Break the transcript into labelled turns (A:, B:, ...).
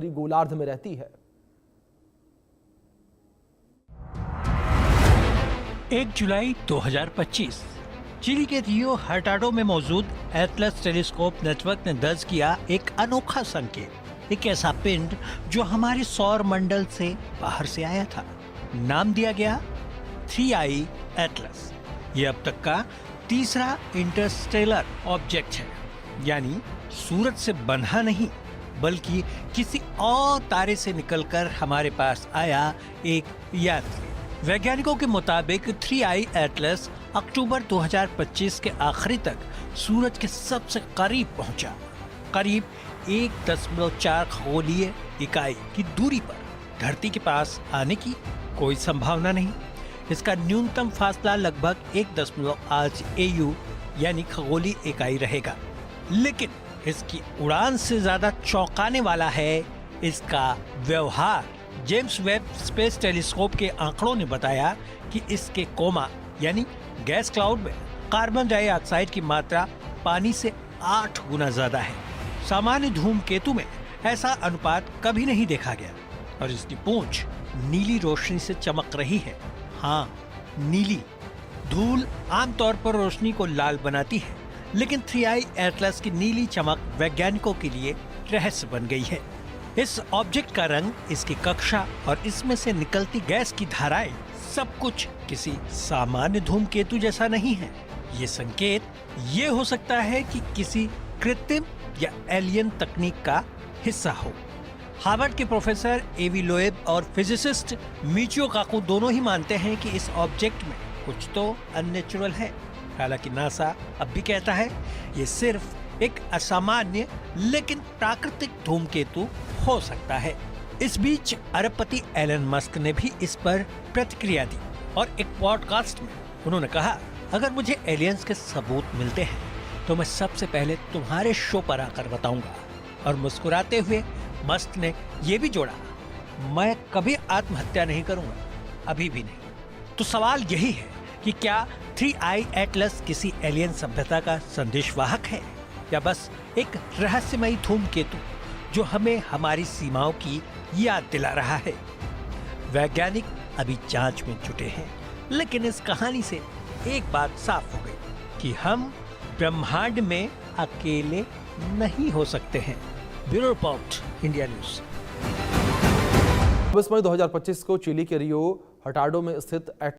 A: गोलार्ध में रहती है।
B: 1 जुलाई 2025 चिली के रियो हर्टाडो में मौजूद एटलस टेलीस्कोप नेटवर्क ने दर्ज किया एक अनोखा संकेत, एक ऐसा पिंड जो हमारे सौर मंडल से बाहर से आया था। नाम दिया गया 3I एटलस। ये अब तक का तीसरा इंटरस्टेलर ऑब्जेक्ट है, यानी सूरज से बंधा नहीं बल्कि किसी और तारे से निकलकर हमारे पास आया एक यात्री। वैज्ञानिकों के मुताबिक 3I एटलस अक्टूबर 2025 के आखिरी तक सूरज के सबसे करीब पहुंचा। करीब 1.4 खगोलीय इकाई की दूरी पर धरती के पास आने की कोई संभावना नहीं। इसका न्यूनतम फासला लगभग 1.8 AU यानी खगोलीय इकाई रहेगा। लेकिन इसकी उड़ान से ज्यादा चौंकाने वाला है इसका व्यवहार। जेम्स वेब स्पेस टेलीस्कोप के आंकड़ों ने बताया कि इसके कोमा यानी गैस क्लाउड में कार्बन डाइऑक्साइड की मात्रा पानी से 8 गुना ज्यादा है। सामान्य धूमकेतु में ऐसा अनुपात कभी नहीं देखा गया और इसकी पूंछ नीली रोशनी से चमक रही है। हाँ, नीली। धूल आमतौर पर रोशनी को लाल बनाती है, लेकिन 3I एटलस की नीली चमक वैज्ञानिकों के लिए रहस्य बन गई है। इस ऑब्जेक्ट का रंग, इसकी कक्षा और इसमें से निकलती गैस की धाराएं सब कुछ किसी सामान्य धूमकेतु जैसा नहीं है। ये संकेत ये हो सकता है कि किसी कृत्रिम या एलियन तकनीक का हिस्सा हो। हार्वर्ड के प्रोफेसर एवी लोएब और फिजिसिस्ट मिचियो काकू दोनों ही मानते हैं कि इस ऑब्जेक्ट में कुछ तो अननेचुरल है। हालांकि नासा अब भी कहता है ये सिर्फ एक असामान्य लेकिन प्राकृतिक धूमकेतु हो सकता है। इस बीच अरबपति एलन मस्क ने भी इस पर प्रतिक्रिया दी और एक पॉडकास्ट में उन्होंने कहा, अगर मुझे एलियंस के सबूत मिलते हैं तो मैं सबसे पहले तुम्हारे शो पर आकर बताऊंगा। और मुस्कुराते हुए मस्क ने ये भी जोड़ा, मैं कभी आत्महत्या नहीं करूंगा, अभी भी नहीं। तो सवाल यही है कि क्या 3I एटलस किसी एलियन सभ्यता का संदेशवाहक है या बस एक रहस्यमयी धूमकेतु जो हमें हमारी सीमाओं की याद दिला रहा है। वैज्ञानिक अभी जांच में जुटे हैं, लेकिन इस कहानी से एक बात साफ हो गई कि हम ब्रह्मांड में अकेले नहीं हो सकते हैं। Bureau report, India news.
A: 22 मई 2025 को चिली के रियो हर्टाडो में स्थित